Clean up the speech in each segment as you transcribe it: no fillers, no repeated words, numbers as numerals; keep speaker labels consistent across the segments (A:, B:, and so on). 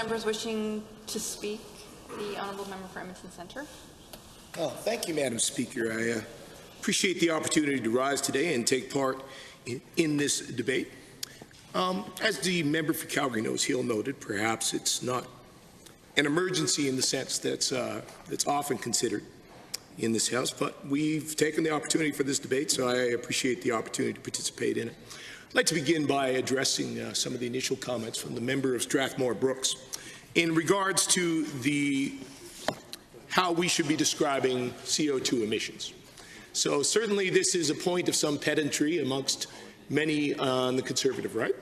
A: members wishing to speak? The honourable member for Edmonton Centre.
B: Oh, thank you, Madam Speaker. I appreciate the opportunity to rise today and take part in this debate. As the member for Calgary-Nose Hill noted, perhaps it's not an emergency in the sense that's often considered in this House, but we've taken the opportunity for this debate, so I appreciate the opportunity to participate in it. I'd like to begin by addressing some of the initial comments from the member of Strathmore Brooks in regards to how we should be describing CO2 emissions. So certainly this is a point of some pedantry amongst many on the Conservative right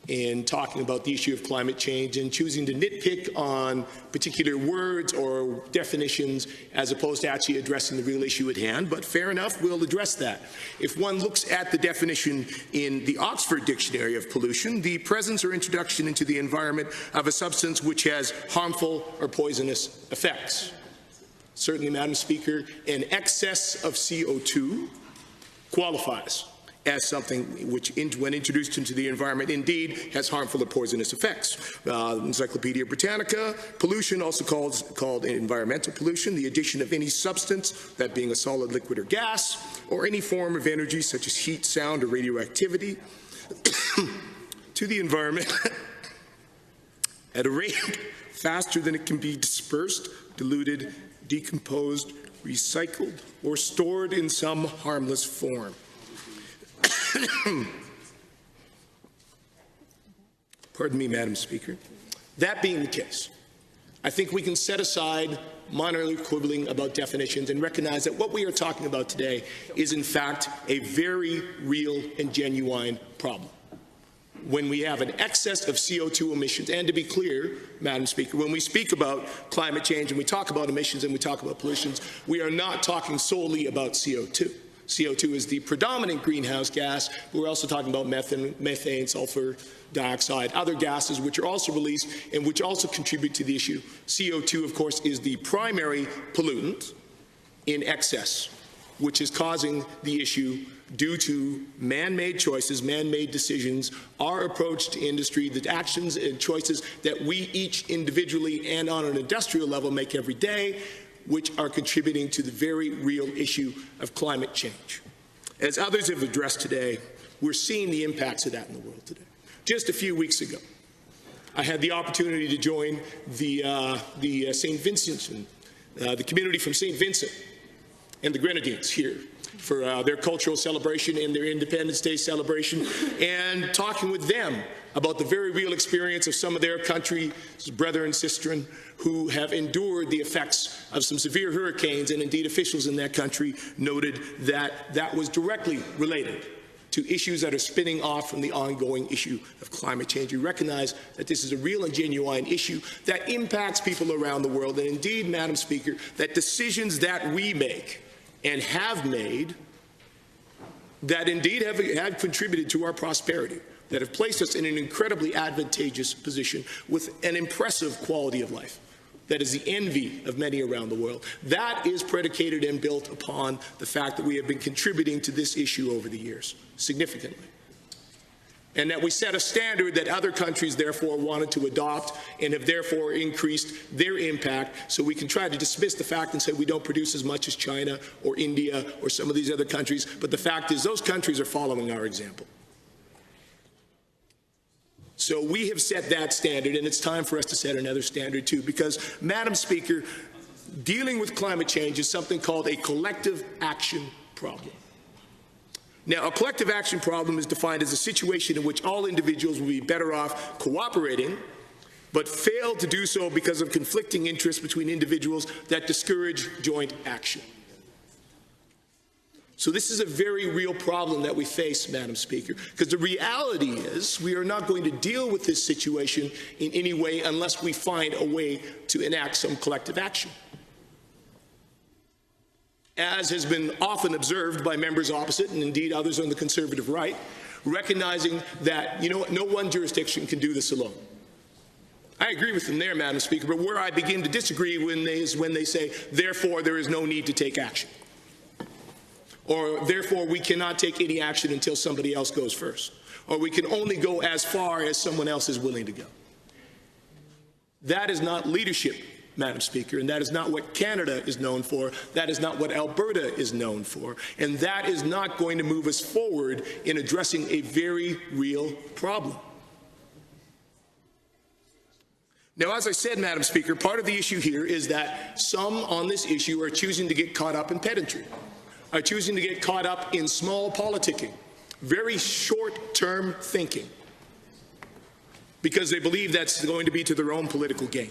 B: in talking about the issue of climate change and choosing to nitpick on particular words or definitions as opposed to actually addressing the real issue at hand. But fair enough, we'll address that. If one looks at the definition in the Oxford Dictionary of pollution, the presence or introduction into the environment of a substance which has harmful or poisonous effects. Certainly, Madam Speaker, an excess of CO2 qualifies as something which, when introduced into the environment, indeed has harmful or poisonous effects. Encyclopedia Britannica, pollution, also called environmental pollution, the addition of any substance, that being a solid, liquid, or gas, or any form of energy such as heat, sound, or radioactivity, to the environment at a rate faster than it can be dispersed, diluted, decomposed, recycled, or stored in some harmless form. Pardon me, Madam Speaker. That being the case, I think we can set aside minorly quibbling about definitions and recognize that what we are talking about today is in fact a very real and genuine problem. When we have an excess of CO2 emissions, and to be clear, Madam Speaker, when we speak about climate change and we talk about emissions and we talk about pollutions, we are not talking solely about CO2. CO2 is the predominant greenhouse gas, but we're also talking about methane, sulfur dioxide, other gases which are also released and which also contribute to the issue. CO2, of course, is the primary pollutant in excess, which is causing the issue due to man-made choices, man-made decisions, our approach to industry, the actions and choices that we each individually and on an industrial level make every day, which are contributing to the very real issue of climate change. As others have addressed today, we're seeing the impacts of that in the world today. Just a few weeks ago, I had the opportunity to join the St. Vincent, the community from St. Vincent and the Grenadines here for their cultural celebration and their Independence Day celebration, and talking with them about the very real experience of some of their country's brother and sister who have endured the effects of some severe hurricanes, and indeed officials in that country noted that that was directly related to issues that are spinning off from the ongoing issue of climate change. We recognize that this is a real and genuine issue that impacts people around the world, and indeed, Madam Speaker, that decisions that we make and have made that indeed have contributed to our prosperity, that have placed us in an incredibly advantageous position with an impressive quality of life that is the envy of many around the world. That is predicated and built upon the fact that we have been contributing to this issue over the years significantly, and that we set a standard that other countries therefore wanted to adopt and have therefore increased their impact. So we can try to dismiss the fact and say we don't produce as much as China or India or some of these other countries, but the fact is those countries are following our example. So we have set that standard, and it's time for us to set another standard too, because, Madam Speaker, dealing with climate change is something called a collective action problem. Now, a collective action problem is defined as a situation in which all individuals will be better off cooperating, but fail to do so because of conflicting interests between individuals that discourage joint action. So this is a very real problem that we face, Madam Speaker, because the reality is we are not going to deal with this situation in any way unless we find a way to enact some collective action. As has been often observed by members opposite and indeed others on the Conservative right, recognizing that, no one jurisdiction can do this alone. I agree with them there, Madam Speaker, but where I begin to disagree is when they say, therefore, there is no need to take action, or therefore we cannot take any action until somebody else goes first, or we can only go as far as someone else is willing to go. That is not leadership, Madam Speaker, and that is not what Canada is known for. That is not what Alberta is known for. And that is not going to move us forward in addressing a very real problem. Now, as I said, Madam Speaker, part of the issue here is that some on this issue are choosing to get caught up in pedantry, are choosing to get caught up in small politicking, very short-term thinking, because they believe that's going to be to their own political gain.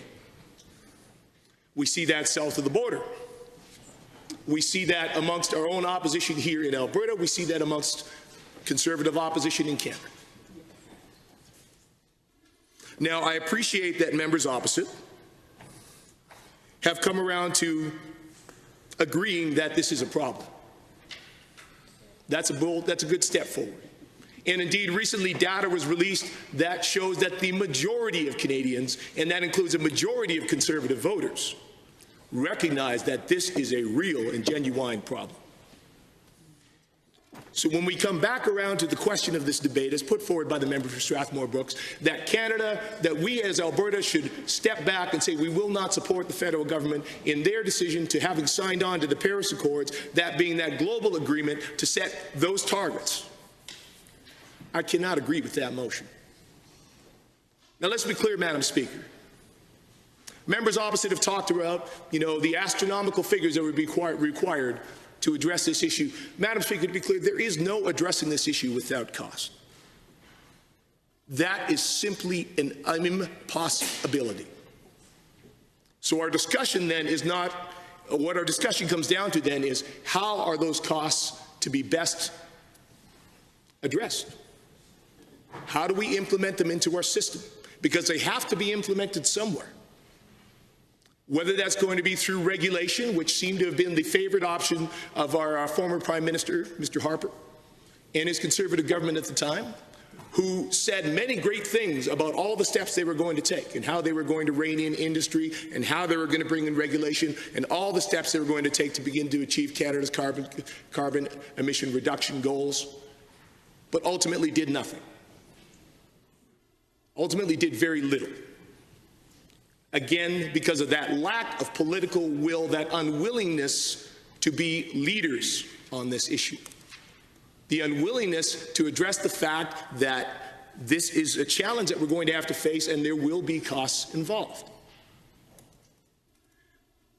B: We see that south of the border. We see that amongst our own opposition here in Alberta. We see that amongst Conservative opposition in Canada. Now, I appreciate that members opposite have come around to agreeing that this is a problem. That's a good step forward. And indeed, recently data was released that shows that the majority of Canadians, and that includes a majority of Conservative voters, recognize that this is a real and genuine problem. So when we come back around to the question of this debate, as put forward by the member for Strathmore Brooks, that Canada, that we as Alberta should step back and say we will not support the federal government in their decision to having signed on to the Paris Accords, that being that global agreement to set those targets. I cannot agree with that motion. Now let's be clear, Madam Speaker. Members opposite have talked about, the astronomical figures that would be required to address this issue. Madam Speaker, to be clear, there is no addressing this issue without cost. That is simply an impossibility. So our discussion then is not, what our discussion comes down to then is, how are those costs to be best addressed? How do we implement them into our system? Because they have to be implemented somewhere. Whether that's going to be through regulation, which seemed to have been the favorite option of our former Prime Minister, Mr. Harper, and his Conservative government at the time, who said many great things about all the steps they were going to take and how they were going to rein in industry and how they were going to bring in regulation and all the steps they were going to take to begin to achieve Canada's carbon emission reduction goals, but ultimately did nothing. Ultimately did very little. Again, because of that lack of political will, that unwillingness to be leaders on this issue. The unwillingness to address the fact that this is a challenge that we're going to have to face and there will be costs involved.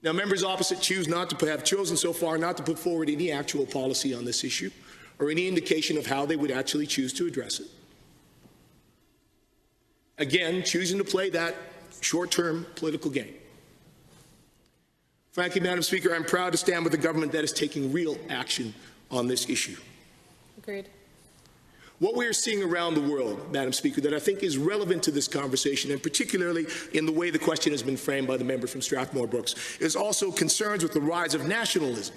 B: Now, members opposite have chosen so far not to put forward any actual policy on this issue or any indication of how they would actually choose to address it. Again, choosing to play that short-term political game. Frankly, Madam Speaker, I'm proud to stand with a government that is taking real action on this issue.
A: Agreed.
B: What we are seeing around the world, Madam Speaker, that I think is relevant to this conversation, and particularly in the way the question has been framed by the member from Strathmore Brooks, is also concerns with the rise of nationalism.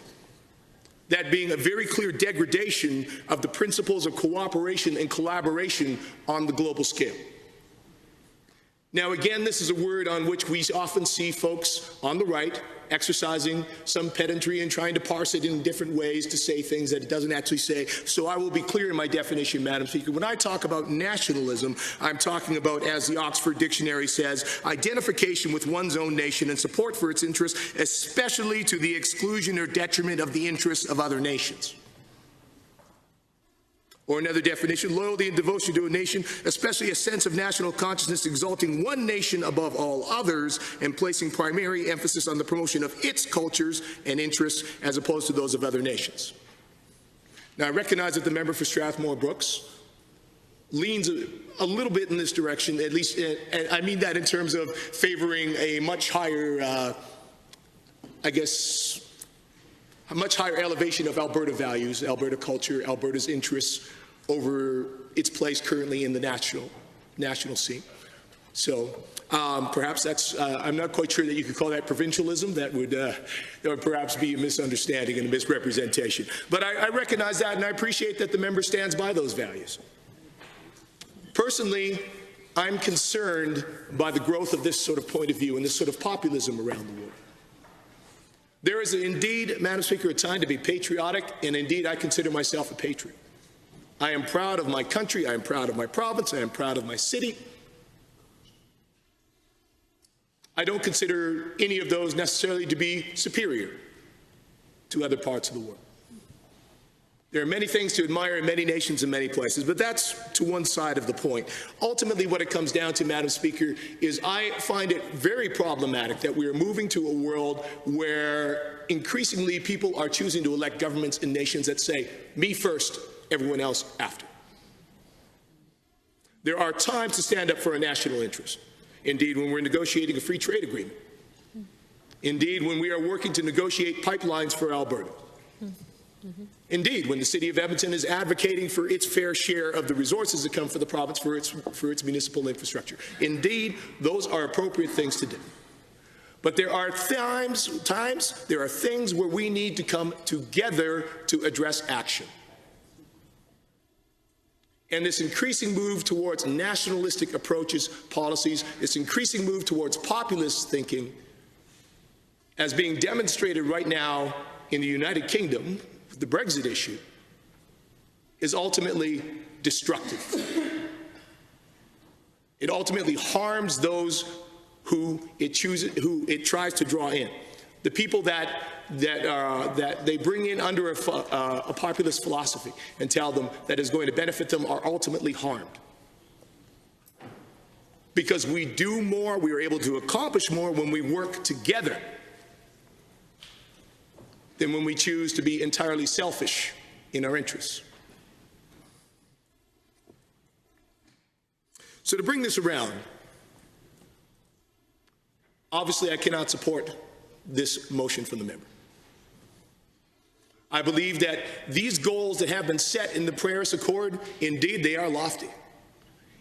B: That being a very clear degradation of the principles of cooperation and collaboration on the global scale. Now, again, this is a word on which we often see folks on the right exercising some pedantry and trying to parse it in different ways to say things that it doesn't actually say. So I will be clear in my definition, Madam Speaker. When I talk about nationalism, I'm talking about, as the Oxford Dictionary says, identification with one's own nation and support for its interests, especially to the exclusion or detriment of the interests of other nations. Or another definition, loyalty and devotion to a nation, especially a sense of national consciousness exalting one nation above all others and placing primary emphasis on the promotion of its cultures and interests as opposed to those of other nations. Now, I recognize that the member for Strathmore Brooks leans a little bit in this direction, at least, and I mean that in terms of favoring a much higher, a much higher elevation of Alberta values, Alberta culture, Alberta's interests over its place currently in the national scene. So perhaps that's, I'm not quite sure that you could call that provincialism. That would perhaps be a misunderstanding and a misrepresentation. But I recognize that, and I appreciate that the member stands by those values. Personally, I'm concerned by the growth of this sort of point of view and this sort of populism around the world. There is indeed, Madam Speaker, a time to be patriotic, and indeed I consider myself a patriot. I am proud of my country, I am proud of my province, I am proud of my city. I don't consider any of those necessarily to be superior to other parts of the world. There are many things to admire in many nations and many places, but that's to one side of the point. Ultimately, what it comes down to, Madam Speaker, is I find it very problematic that we are moving to a world where increasingly people are choosing to elect governments in nations that say, me first, everyone else after. There are times to stand up for a national interest. Indeed, when we're negotiating a free trade agreement. Indeed, when we are working to negotiate pipelines for Alberta. Indeed, when the City of Edmonton is advocating for its fair share of the resources that come for the province for its municipal infrastructure. Indeed, those are appropriate things to do. But there are there are things where we need to come together to address action. And this increasing move towards nationalistic approaches, policies, this increasing move towards populist thinking, as being demonstrated right now in the United Kingdom, the Brexit issue, is ultimately destructive. It ultimately harms those who it tries to draw in. The people that they bring in under a populist philosophy and tell them that is going to benefit them are ultimately harmed. Because we do more, we are able to accomplish more when we work together than when we choose to be entirely selfish in our interests. So to bring this around, obviously I cannot support this motion from the member. I believe that these goals that have been set in the Paris Accord, indeed they are lofty.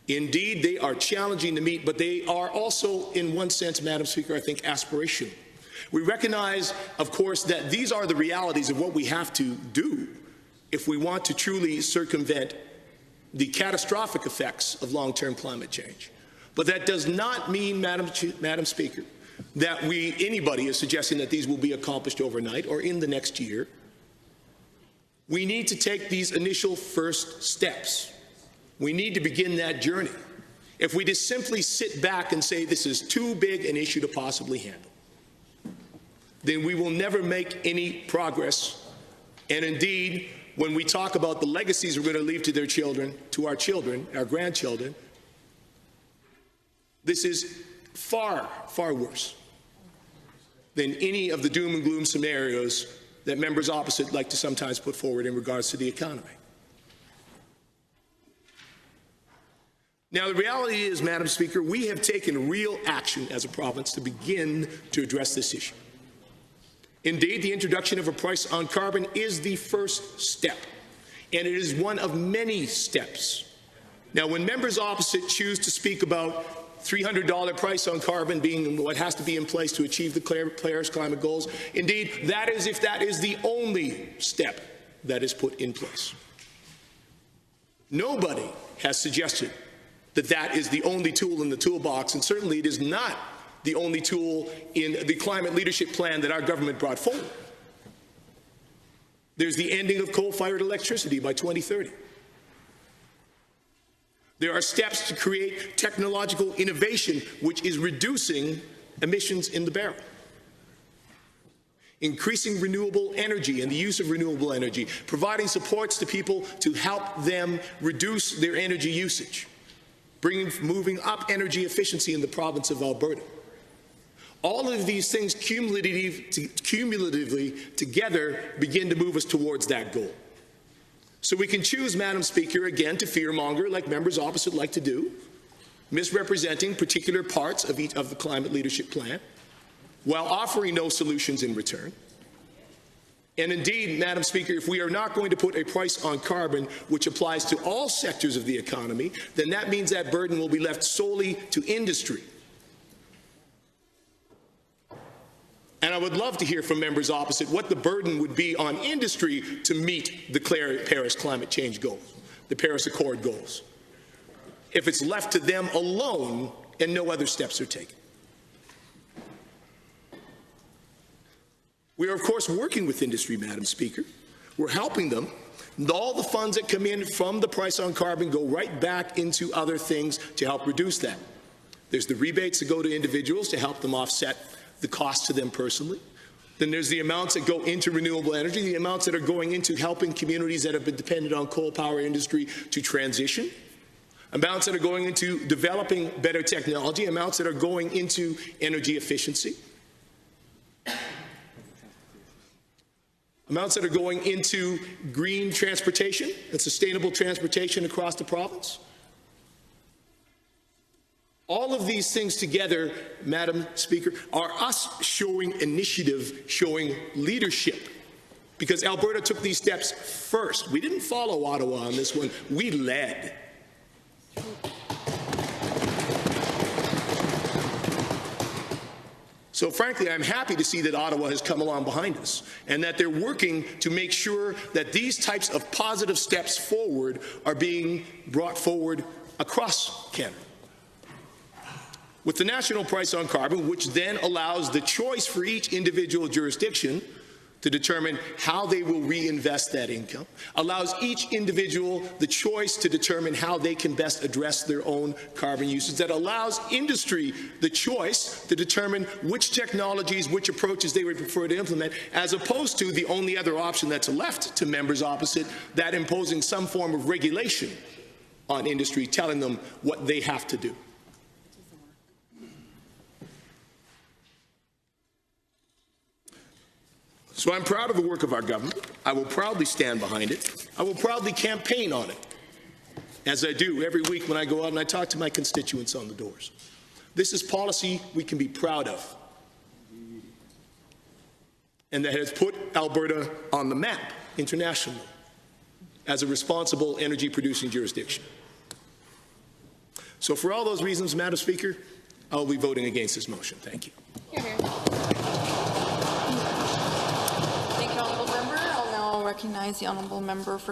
B: Indeed they are challenging to meet, but they are also, in one sense, Madam Speaker, I think aspirational. We recognize, of course, that these are the realities of what we have to do if we want to truly circumvent the catastrophic effects of long-term climate change. But that does not mean, Madam Speaker, that anybody is suggesting that these will be accomplished overnight or in the next year. We need to take these initial first steps. We need to begin that journey. If we just simply sit back and say this is too big an issue to possibly handle, then we will never make any progress. And indeed, when we talk about the legacies we're going to leave to their children, to our children, our grandchildren, this is far, far worse than any of the doom and gloom scenarios that members opposite like to sometimes put forward in regards to the economy. Now, the reality is, Madam Speaker, we have taken real action as a province to begin to address this issue. Indeed, the introduction of a price on carbon is the first step, and it is one of many steps. Now, when members opposite choose to speak about $300 price on carbon being what has to be in place to achieve the Paris climate goals, indeed, that is if that is the only step that is put in place. Nobody has suggested that that is the only tool in the toolbox, and certainly it is not the only tool in the climate leadership plan that our government brought forward. There's the ending of coal-fired electricity by 2030. There are steps to create technological innovation which is reducing emissions in the barrel. Increasing renewable energy and the use of renewable energy, providing supports to people to help them reduce their energy usage, moving up energy efficiency in the province of Alberta. All of these things cumulatively together begin to move us towards that goal. So we can choose, Madam Speaker, again to fearmonger like members opposite like to do, misrepresenting particular parts of the climate leadership plan, while offering no solutions in return. And indeed, Madam Speaker, if we are not going to put a price on carbon which applies to all sectors of the economy, then that means that burden will be left solely to industry. And I would love to hear from members opposite what the burden would be on industry to meet the Paris climate change goals, the Paris Accord goals, if it's left to them alone and no other steps are taken. We are, of course, working with industry, Madam Speaker. We're helping them. And all the funds that come in from the price on carbon go right back into other things to help reduce that. There's the rebates that go to individuals to help them offset the cost to them personally. Then there's the amounts that go into renewable energy, the amounts that are going into helping communities that have been dependent on coal power industry to transition, amounts that are going into developing better technology, amounts that are going into energy efficiency, amounts that are going into green transportation and sustainable transportation across the province. All of these things together, Madam Speaker, are us showing initiative, showing leadership, because Alberta took these steps first. We didn't follow Ottawa on this one. We led. So frankly, I'm happy to see that Ottawa has come along behind us and that they're working to make sure that these types of positive steps forward are being brought forward across Canada. With the national price on carbon, which then allows the choice for each individual jurisdiction to determine how they will reinvest that income, allows each individual the choice to determine how they can best address their own carbon usage, that allows industry the choice to determine which technologies, which approaches they would prefer to implement, as opposed to the only other option that's left to members opposite, that imposing some form of regulation on industry, telling them what they have to do. So I'm proud of the work of our government. I will proudly stand behind it. I will proudly campaign on it, as I do every week when I go out and I talk to my constituents on the doors. This is policy we can be proud of, and that has put Alberta on the map internationally as a responsible energy-producing jurisdiction. So for all those reasons, Madam Speaker, I will be voting against this motion. Thank you.
A: Hear, hear. Thank you, Honourable Member. I'll now recognize the Honourable Member for